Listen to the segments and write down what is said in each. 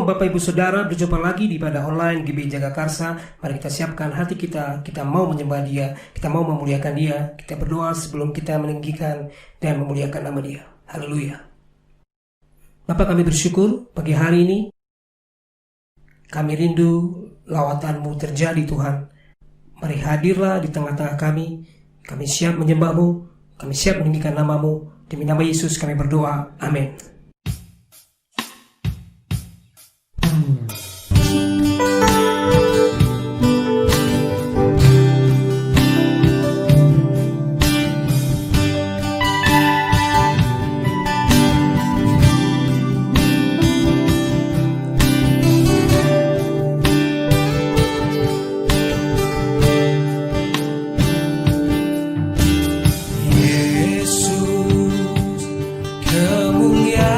Shalom Bapak Ibu Saudara, berjumpa lagi di Ibadah Online GB Jaga Karsa. Mari kita siapkan hati kita mau menyembah Dia, kita mau memuliakan Dia. Kita berdoa sebelum kita meninggikan dan memuliakan nama Dia. Haleluya. Bapak, kami bersyukur pagi hari ini. Kami rindu lawatan-Mu terjadi Tuhan. Mari hadirlah di tengah-tengah kami. Kami siap menyembah-Mu, kami siap meninggikan nama-Mu. Demi nama Yesus kami berdoa. Amin. Yesus, kemuliaan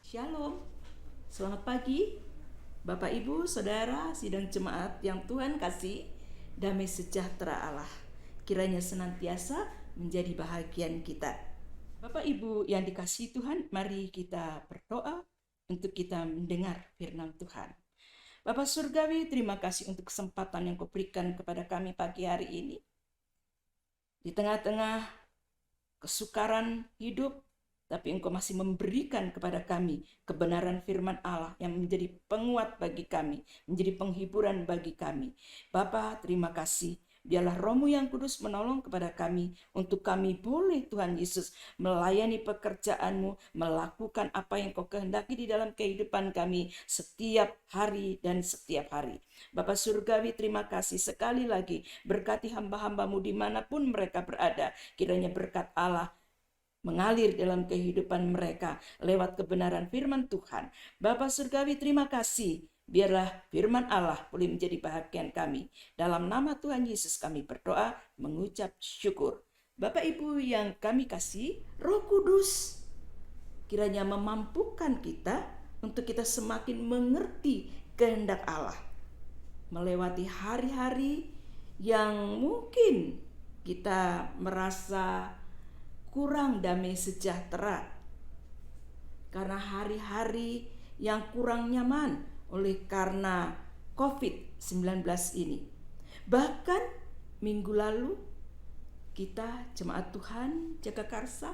Shalom, selamat pagi Bapak Ibu, Saudara, sidang jemaat yang Tuhan kasih. Damai sejahtera Allah kiranya senantiasa menjadi bahagian kita. Bapak Ibu yang dikasihi Tuhan, mari kita berdoa untuk kita mendengar firman Tuhan. Bapak Surgawi, terima kasih untuk kesempatan yang Kau berikan kepada kami pagi hari ini. Di tengah-tengah kesukaran hidup, tapi Engkau masih memberikan kepada kami kebenaran firman Allah yang menjadi penguat bagi kami, menjadi penghiburan bagi kami. Bapa, terima kasih. Biarlah Roh-Mu yang kudus menolong kepada kami untuk kami boleh Tuhan Yesus melayani pekerjaan-Mu, melakukan apa yang Kau kehendaki di dalam kehidupan kami setiap hari dan setiap hari. Bapa Surgawi, terima kasih sekali lagi. Berkati hamba-hamba-Mu dimanapun mereka berada. Kiranya berkat Allah mengalir dalam kehidupan mereka lewat kebenaran firman Tuhan. Bapa Surgawi, terima kasih. Biarlah firman Allah boleh menjadi bahagian kami. Dalam nama Tuhan Yesus kami berdoa, mengucap syukur. Bapak Ibu yang kami kasih, Roh Kudus kiranya memampukan kita untuk kita semakin mengerti kehendak Allah. Melewati hari-hari yang mungkin kita merasa kurang damai sejahtera karena hari-hari yang kurang nyaman oleh karena COVID-19 ini. Bahkan minggu lalu kita jemaat Tuhan Jagakarsa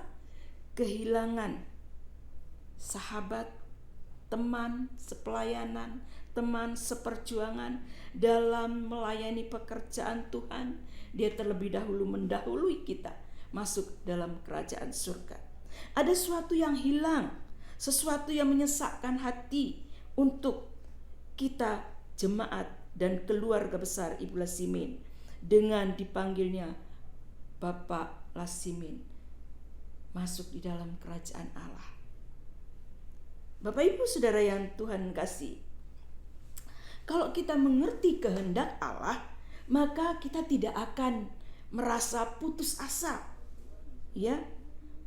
kehilangan sahabat, teman sepelayanan, teman seperjuangan dalam melayani pekerjaan Tuhan. Dia terlebih dahulu mendahului kita masuk dalam kerajaan surga. Ada sesuatu yang hilang, sesuatu yang menyesakkan hati untuk kita jemaat dan keluarga besar Ibu Lasimin dengan dipanggilnya Bapak Lasimin masuk di dalam kerajaan Allah. Bapak Ibu Saudara yang Tuhan kasih, kalau kita mengerti kehendak Allah, maka kita tidak akan merasa putus asa, ya,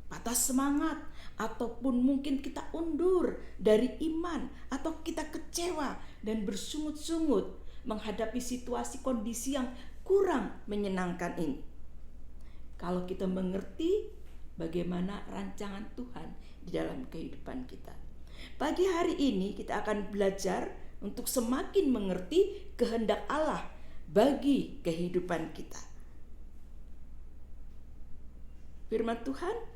patah semangat, ataupun mungkin kita undur dari iman, atau kita kecewa dan bersungut-sungut menghadapi situasi kondisi yang kurang menyenangkan ini. Kalau kita mengerti bagaimana rancangan Tuhan di dalam kehidupan kita. Pagi hari ini kita akan belajar untuk semakin mengerti kehendak Allah bagi kehidupan kita. Firman Tuhan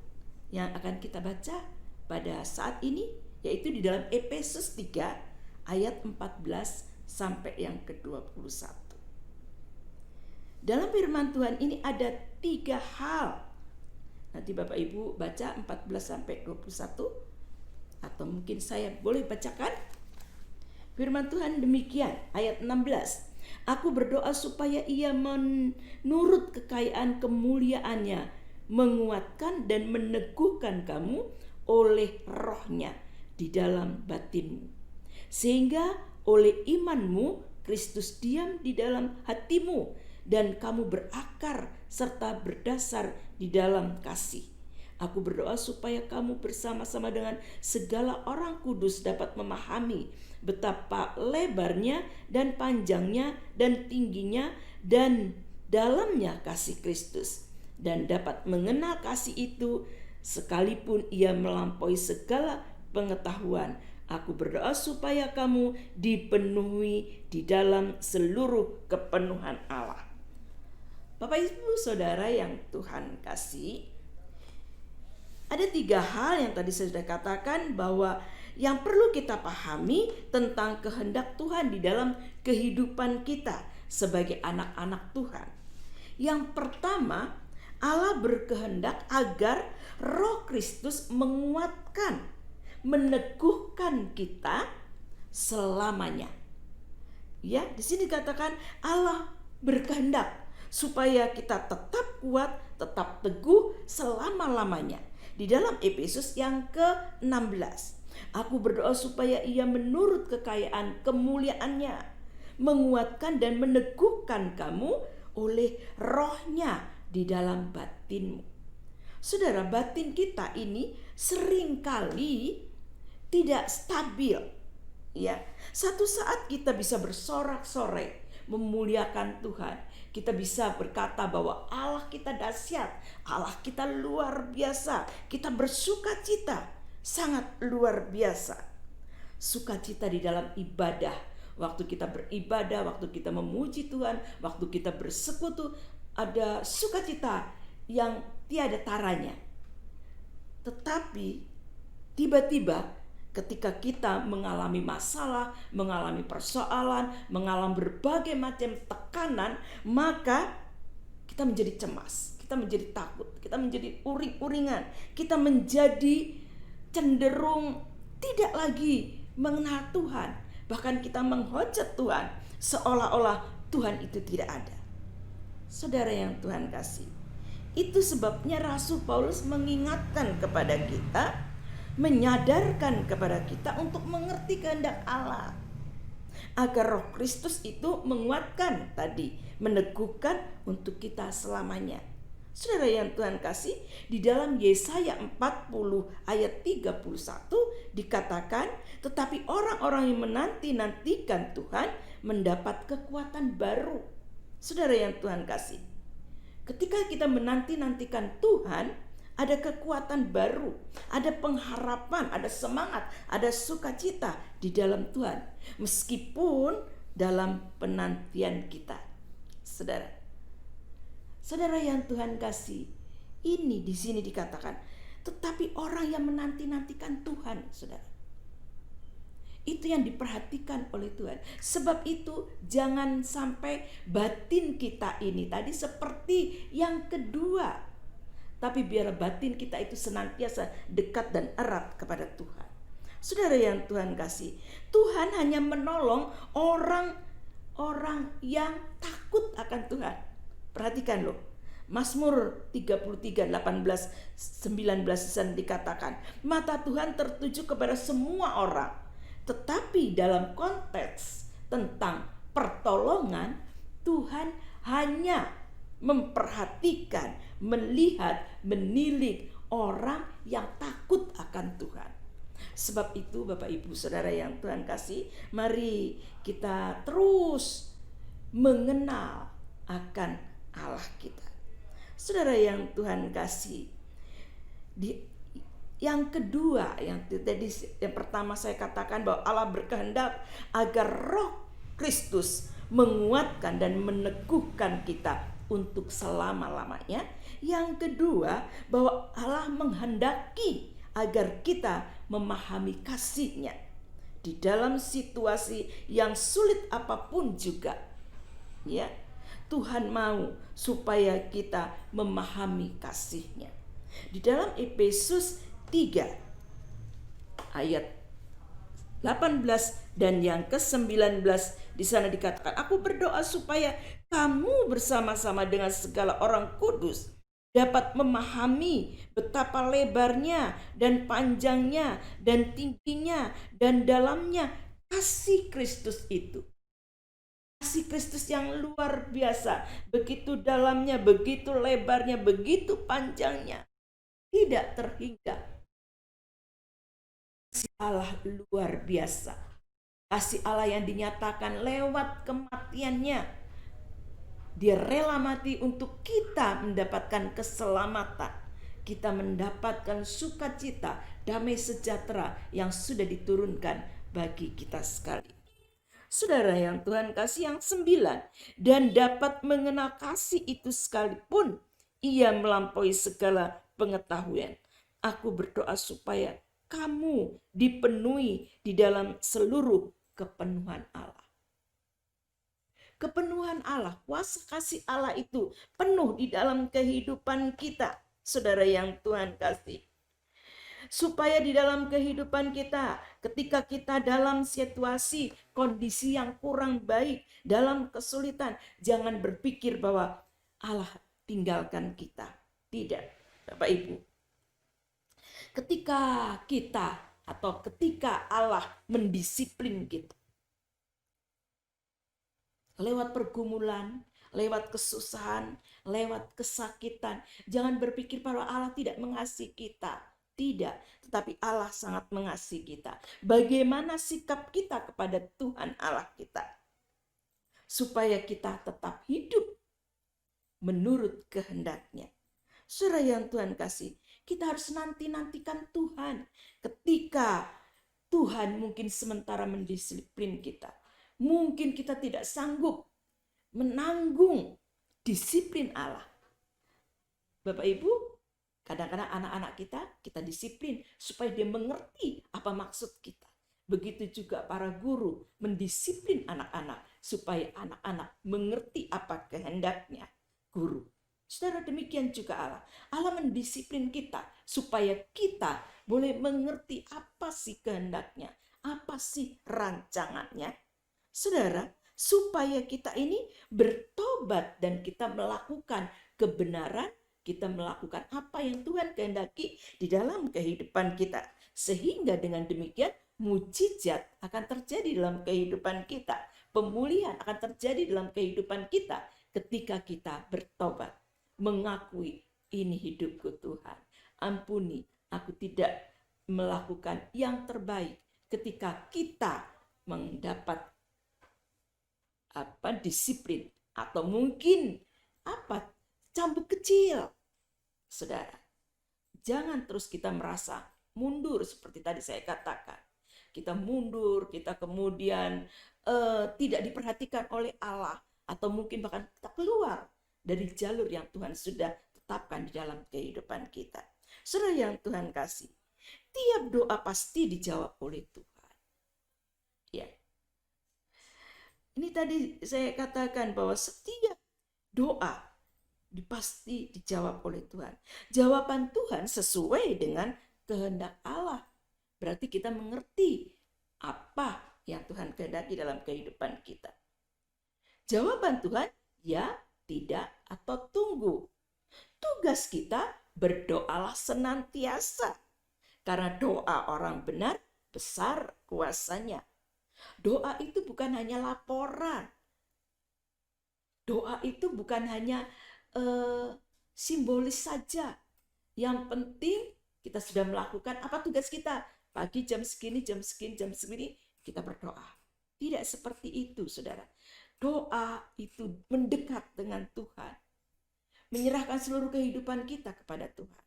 yang akan kita baca pada saat ini yaitu di dalam Efesus 3 ayat 14 sampai yang ke-21. Dalam firman Tuhan ini ada 3 hal. Nanti Bapak Ibu baca 14 sampai 21 atau mungkin saya boleh bacakan. Firman Tuhan demikian, ayat 16. Aku berdoa supaya ia menurut kekayaan kemuliaannya menguatkan dan meneguhkan kamu oleh Roh-Nya di dalam batinmu, sehingga oleh imanmu Kristus diam di dalam hatimu dan kamu berakar serta berdasar di dalam kasih. Aku berdoa supaya kamu bersama-sama dengan segala orang kudus dapat memahami betapa lebarnya dan panjangnya dan tingginya dan dalamnya kasih Kristus, dan dapat mengenal kasih itu sekalipun ia melampaui segala pengetahuan. Aku berdoa supaya kamu dipenuhi di dalam seluruh kepenuhan Allah. Bapak Ibu Saudara yang Tuhan kasih, ada 3 hal yang tadi saya sudah katakan bahwa yang perlu kita pahami tentang kehendak Tuhan di dalam kehidupan kita sebagai anak-anak Tuhan. Yang pertama, Allah berkehendak agar Roh Kristus menguatkan, meneguhkan kita selamanya. Ya, di sini dikatakan Allah berkehendak supaya kita tetap kuat, tetap teguh selama-lamanya. Di dalam Efesus yang ke-16, aku berdoa supaya ia menurut kekayaan kemuliaannya menguatkan dan meneguhkan kamu oleh Roh-Nya di dalam batinmu. Saudara, batin kita ini seringkali tidak stabil. Ya, satu saat kita bisa bersorak-sorai memuliakan Tuhan. Kita bisa berkata bahwa Allah kita dahsyat, Allah kita luar biasa. Kita bersuka cita, sangat luar biasa. Sukacita di dalam ibadah. Waktu kita beribadah, waktu kita memuji Tuhan, waktu kita bersekutu, ada sukacita yang tiada taranya. Tetapi tiba-tiba ketika kita mengalami masalah, mengalami persoalan, mengalami berbagai macam tekanan, maka kita menjadi cemas, kita menjadi takut, kita menjadi uring-uringan, kita menjadi cenderung tidak lagi mengenal Tuhan. Bahkan kita menghujat Tuhan seolah-olah Tuhan itu tidak ada. Saudara yang Tuhan kasih, itu sebabnya Rasul Paulus mengingatkan kepada kita, menyadarkan kepada kita untuk mengerti kehendak Allah, agar Roh Kristus itu menguatkan tadi, meneguhkan untuk kita selamanya. Saudara yang Tuhan kasih, di dalam Yesaya 40 ayat 31 dikatakan, tetapi orang-orang yang menanti-nantikan Tuhan mendapat kekuatan baru. Saudara yang Tuhan kasih, ketika kita menanti-nantikan Tuhan, ada kekuatan baru, ada pengharapan, ada semangat, ada sukacita di dalam Tuhan, meskipun dalam penantian kita. Saudara yang Tuhan kasih, ini di sini dikatakan, tetapi orang yang menanti-nantikan Tuhan, saudara, itu yang diperhatikan oleh Tuhan. Sebab itu jangan sampai batin kita ini tadi seperti yang kedua, tapi biar batin kita itu senantiasa dekat dan erat kepada Tuhan. Saudara yang Tuhan kasih, Tuhan hanya menolong orang-orang yang takut akan Tuhan. Perhatikan loh, Mazmur 33, 18, 19 dikatakan, mata Tuhan tertuju kepada semua orang. Tetapi dalam konteks tentang pertolongan, Tuhan hanya memperhatikan, melihat, menilik orang yang takut akan Tuhan. Sebab itu Bapak Ibu Saudara yang Tuhan kasih, mari kita terus mengenal akan Allah kita. Saudara yang Tuhan kasih, yang kedua, yang pertama saya katakan bahwa Allah berkehendak agar Roh Kristus menguatkan dan meneguhkan kita untuk selama-lamanya. Yang kedua, bahwa Allah menghendaki agar kita memahami kasih-Nya di dalam situasi yang sulit apapun juga. Ya, Tuhan mau supaya kita memahami kasih-Nya. Di dalam Efesus 3 ayat 18 dan yang ke-19 di sana dikatakan, aku berdoa supaya kamu bersama-sama dengan segala orang kudus dapat memahami betapa lebarnya dan panjangnya dan tingginya dan dalamnya kasih Kristus itu. Kasih Kristus yang luar biasa, begitu dalamnya, begitu lebarnya, begitu panjangnya, tidak terhingga. Kasih Allah luar biasa. Kasih Allah yang dinyatakan lewat kematiannya. Dia rela mati untuk kita mendapatkan keselamatan. Kita mendapatkan sukacita, damai sejahtera yang sudah diturunkan bagi kita sekali. Saudara yang Tuhan kasih, yang 9, dan dapat mengenal kasih itu sekalipun ia melampaui segala pengetahuan. Aku berdoa supaya kamu dipenuhi di dalam seluruh kepenuhan Allah. Kepenuhan Allah, kuasa kasih Allah itu penuh di dalam kehidupan kita, saudara yang Tuhan kasih. Supaya di dalam kehidupan kita, ketika kita dalam situasi, kondisi yang kurang baik, dalam kesulitan, jangan berpikir bahwa Allah tinggalkan kita. Tidak, Bapak Ibu. Ketika Allah mendisiplin kita, lewat pergumulan, lewat kesusahan, lewat kesakitan, jangan berpikir bahwa Allah tidak mengasihi kita. Tidak, tetapi Allah sangat mengasihi kita. Bagaimana sikap kita kepada Tuhan Allah kita? Supaya kita tetap hidup menurut kehendak-Nya. Saudara yang Tuhan kasih, kita harus nantikan Tuhan. Ketika Tuhan mungkin sementara mendisiplin kita, mungkin kita tidak sanggup menanggung disiplin Allah. Bapak Ibu, kadang-kadang anak-anak kita disiplin supaya dia mengerti apa maksud kita. Begitu juga para guru mendisiplin anak-anak supaya anak-anak mengerti apa kehendaknya guru. Saudara, demikian juga Allah. Allah mendisiplin kita supaya kita boleh mengerti apa sih kehendaknya, apa sih rancangannya. Saudara, supaya kita ini bertobat dan kita melakukan kebenaran, kita melakukan apa yang Tuhan kehendaki di dalam kehidupan kita. Sehingga dengan demikian mujizat akan terjadi dalam kehidupan kita. Pemulihan akan terjadi dalam kehidupan kita ketika kita bertobat. Mengakui, ini hidupku Tuhan. Ampuni, aku tidak melakukan yang terbaik. Ketika kita mendapat disiplin atau mungkin cambuk kecil. Saudara, jangan terus kita merasa mundur seperti tadi saya katakan. Kita mundur, kita kemudian tidak diperhatikan oleh Allah, atau mungkin bahkan kita keluar dari jalur yang Tuhan sudah tetapkan di dalam kehidupan kita. Saudara yang Tuhan kasih, tiap doa pasti dijawab oleh Tuhan. Ya. Ini tadi saya katakan bahwa setiap doa pasti dijawab oleh Tuhan. Jawaban Tuhan sesuai dengan kehendak Allah. Berarti kita mengerti apa yang Tuhan kehendaki dalam kehidupan kita. Jawaban Tuhan ya, tidak, atau tunggu. Tugas kita berdoalah senantiasa. Karena doa orang benar besar kuasanya. Doa itu bukan hanya laporan. Doa itu bukan hanya simbolis saja. Yang penting kita sudah melakukan apa tugas kita. Pagi jam segini, jam segini kita berdoa. Tidak seperti itu, saudara. Doa itu mendekat dengan Tuhan. Menyerahkan seluruh kehidupan kita kepada Tuhan.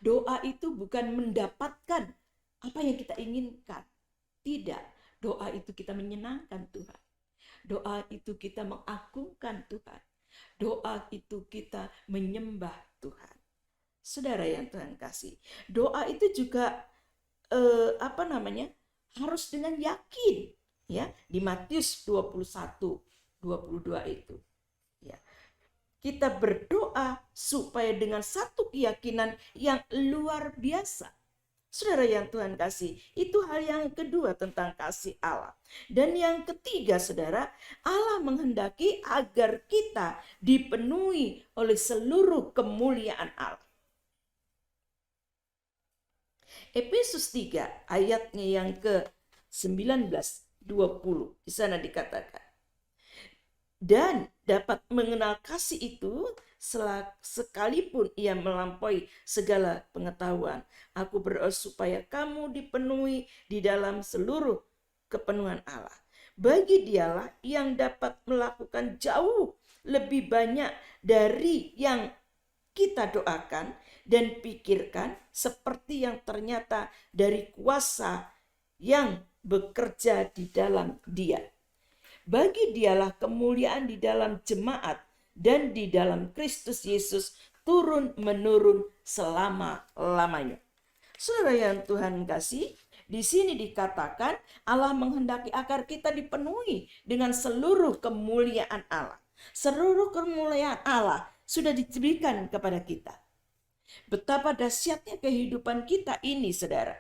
Doa itu bukan mendapatkan apa yang kita inginkan. Tidak. Doa itu kita menyenangkan Tuhan. Doa itu kita mengagungkan Tuhan. Doa itu kita menyembah Tuhan. Saudara yang Tuhan kasih, doa itu juga harus dengan yakin, ya. Di Matius 21:22 itu, ya. Kita berdoa supaya dengan satu keyakinan yang luar biasa. Saudara yang Tuhan kasih, itu hal yang kedua tentang kasih Allah. Dan yang ketiga, saudara, Allah menghendaki agar kita dipenuhi oleh seluruh kemuliaan Allah. Efesus 3 ayatnya yang ke-19, 20, di sana dikatakan, dan dapat mengenal kasih itu sekalipun ia melampaui segala pengetahuan. Aku berdoa supaya kamu dipenuhi di dalam seluruh kepenuhan Allah. Bagi Dialah yang dapat melakukan jauh lebih banyak dari yang kita doakan dan pikirkan, seperti yang ternyata dari kuasa yang bekerja di dalam Dia. Bagi Dialah kemuliaan di dalam jemaat dan di dalam Kristus Yesus turun-menurun selama-lamanya. Saudara yang Tuhan kasih, di sini dikatakan Allah menghendaki agar kita dipenuhi dengan seluruh kemuliaan Allah. Seluruh kemuliaan Allah sudah diberikan kepada kita. Betapa dahsyatnya kehidupan kita ini, saudara.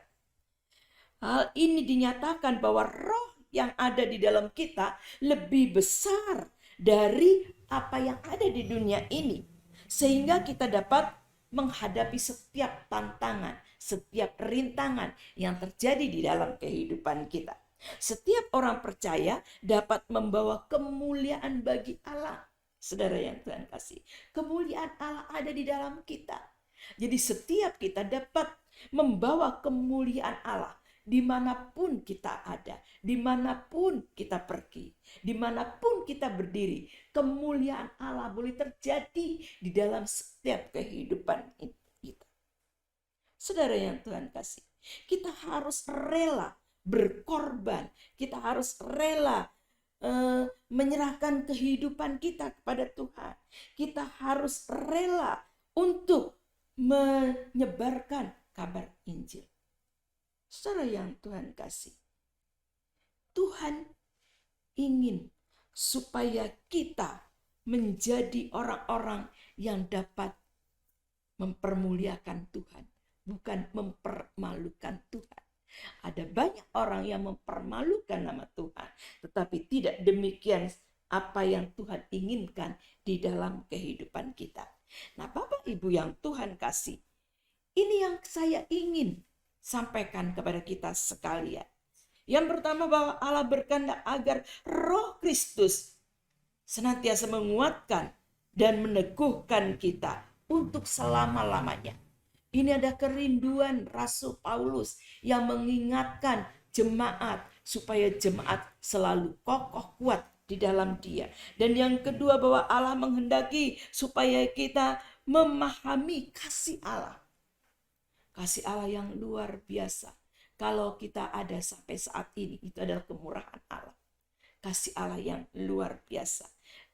Hal ini dinyatakan bahwa roh yang ada di dalam kita lebih besar dari apa yang ada di dunia ini. Sehingga kita dapat menghadapi setiap tantangan, setiap rintangan yang terjadi di dalam kehidupan kita. Setiap orang percaya dapat membawa kemuliaan bagi Allah. Saudara yang Tuhan kasih, kemuliaan Allah ada di dalam kita. Jadi setiap kita dapat membawa kemuliaan Allah dimanapun kita ada, dimanapun kita pergi, dimanapun kita berdiri. Kemuliaan Allah boleh terjadi di dalam setiap kehidupan kita. Saudara yang Tuhan kasih, kita harus rela berkorban, kita harus rela menyerahkan kehidupan kita kepada Tuhan. Kita harus rela untuk menyebarkan kabar Injil. Saudara yang Tuhan kasih, Tuhan ingin supaya kita menjadi orang-orang yang dapat mempermuliakan Tuhan, bukan mempermalukan Tuhan. Ada banyak orang yang mempermalukan nama Tuhan, tetapi tidak demikian apa yang Tuhan inginkan di dalam kehidupan kita. Nah, Bapak Ibu yang Tuhan kasih, ini yang saya ingin sampaikan kepada kita sekalian. Yang pertama, bahwa Allah berkehendak agar Roh Kristus senantiasa menguatkan dan meneguhkan kita untuk selama-lamanya. Ini ada kerinduan Rasul Paulus yang mengingatkan jemaat supaya jemaat selalu kokoh kuat di dalam Dia. Dan yang kedua, bahwa Allah menghendaki supaya kita memahami kasih Allah. Kasih Allah yang luar biasa. Kalau kita ada sampai saat ini, itu adalah kemurahan Allah. Kasih Allah yang luar biasa.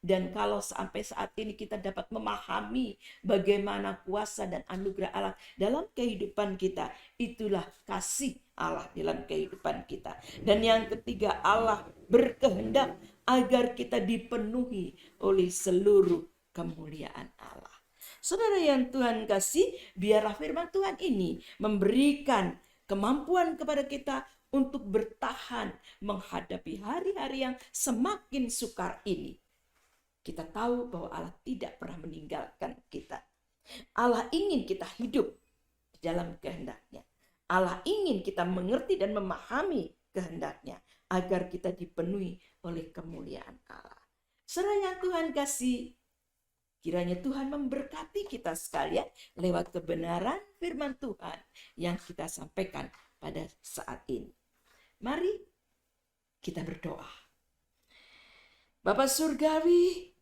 Dan kalau sampai saat ini kita dapat memahami bagaimana kuasa dan anugerah Allah dalam kehidupan kita, itulah kasih Allah dalam kehidupan kita. Dan yang ketiga, Allah berkehendak agar kita dipenuhi oleh seluruh kemuliaan Allah. Saudara yang Tuhan kasih, biarlah firman Tuhan ini memberikan kemampuan kepada kita untuk bertahan menghadapi hari-hari yang semakin sukar ini. Kita tahu bahwa Allah tidak pernah meninggalkan kita. Allah ingin kita hidup di dalam kehendaknya. Allah ingin kita mengerti dan memahami kehendaknya agar kita dipenuhi oleh kemuliaan Allah. Saudara yang Tuhan kasih, kiranya Tuhan memberkati kita sekalian lewat kebenaran firman Tuhan yang kita sampaikan pada saat ini. Mari kita berdoa. Bapa Surgawi,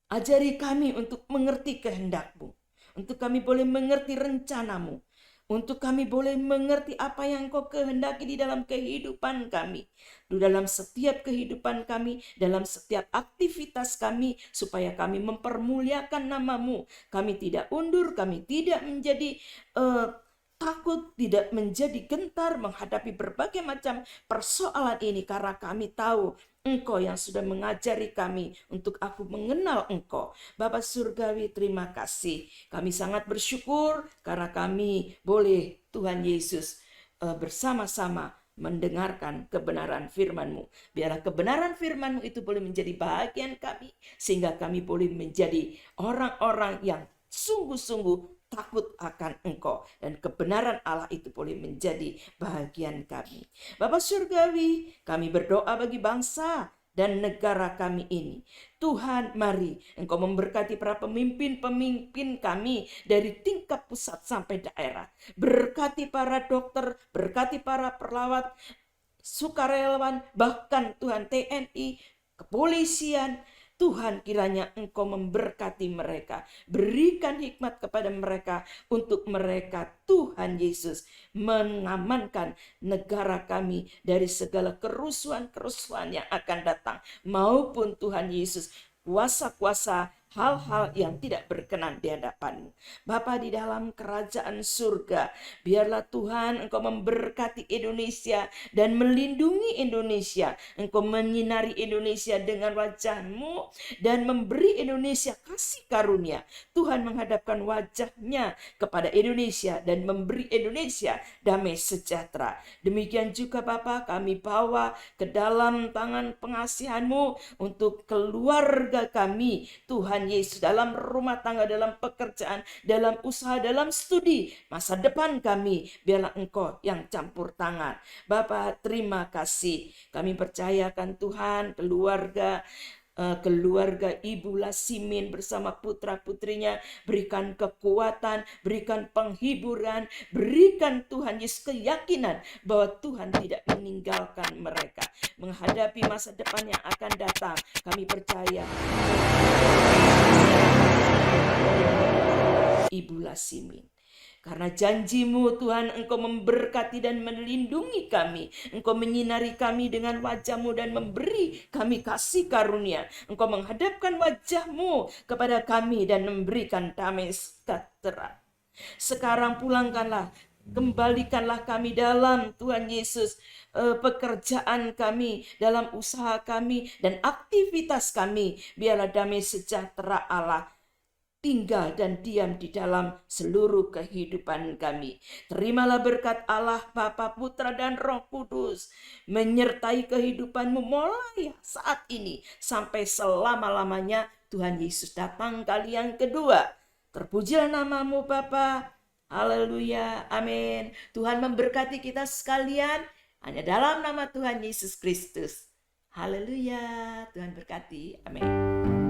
ajari kami untuk mengerti kehendak-Mu, untuk kami boleh mengerti rencana-Mu, untuk kami boleh mengerti apa yang Engkau kehendaki di dalam kehidupan kami, di dalam setiap kehidupan kami, dalam setiap aktivitas kami, supaya kami mempermuliakan nama-Mu. Kami tidak undur, kami tidak menjadi takut, tidak menjadi gentar menghadapi berbagai macam persoalan ini, karena kami tahu Engkau yang sudah mengajari kami untuk aku mengenal Engkau. Bapa Surgawi, terima kasih. Kami sangat bersyukur karena kami boleh, Tuhan Yesus, bersama-sama mendengarkan kebenaran firman-Mu. Biarlah kebenaran firman-Mu itu boleh menjadi bahagian kami, sehingga kami boleh menjadi orang-orang yang sungguh-sungguh takut akan Engkau, dan kebenaran Allah itu boleh menjadi bahagian kami. Bapa Surgawi, kami berdoa bagi bangsa dan negara kami ini. Tuhan, mari Engkau memberkati para pemimpin-pemimpin kami dari tingkat pusat sampai daerah. Berkati para dokter, berkati para perawat, sukarelawan, bahkan Tuhan TNI, kepolisian. Tuhan, kiranya Engkau memberkati mereka. Berikan hikmat kepada mereka untuk mereka, Tuhan Yesus, mengamankan negara kami dari segala kerusuhan-kerusuhan yang akan datang. Maupun Tuhan Yesus, kuasa-kuasa hal-hal yang tidak berkenan di hadapan-Mu. Bapa di dalam kerajaan surga, biarlah Tuhan Engkau memberkati Indonesia dan melindungi Indonesia. Engkau menyinari Indonesia dengan wajah-Mu dan memberi Indonesia kasih karunia. Tuhan menghadapkan wajahnya kepada Indonesia dan memberi Indonesia damai sejahtera. Demikian juga Bapa, kami bawa ke dalam tangan pengasihan-Mu untuk keluarga kami, Tuhan Yesus, dalam rumah tangga, dalam pekerjaan, dalam usaha, dalam studi, masa depan kami, biarlah Engkau yang campur tangan. Bapa, terima kasih. Kami percayakan Tuhan, keluarga keluarga Ibu Lasimin bersama putra-putrinya. Berikan kekuatan, berikan penghiburan, berikan Tuhan Yesus keyakinan bahwa Tuhan tidak meninggalkan mereka menghadapi masa depan yang akan datang. Kami percaya Ibu Lasimin. Karena janji-Mu Tuhan, Engkau memberkati dan melindungi kami. Engkau menyinari kami dengan wajah-Mu dan memberi kami kasih karunia. Engkau menghadapkan wajah-Mu kepada kami dan memberikan damai sejahtera. Sekarang pulangkanlah, kembalikanlah kami dalam Tuhan Yesus, pekerjaan kami, dalam usaha kami dan aktivitas kami. Biarlah damai sejahtera Allah tinggal dan diam di dalam seluruh kehidupan kami. Terimalah berkat Allah, Bapa, Putra, dan Roh Kudus menyertai kehidupanmu mulai saat ini sampai selama-lamanya. Tuhan Yesus datang kali yang kedua. Terpujilah namamu Bapa. Haleluya, amin. Tuhan memberkati kita sekalian hanya dalam nama Tuhan Yesus Kristus. Haleluya, Tuhan berkati, amin.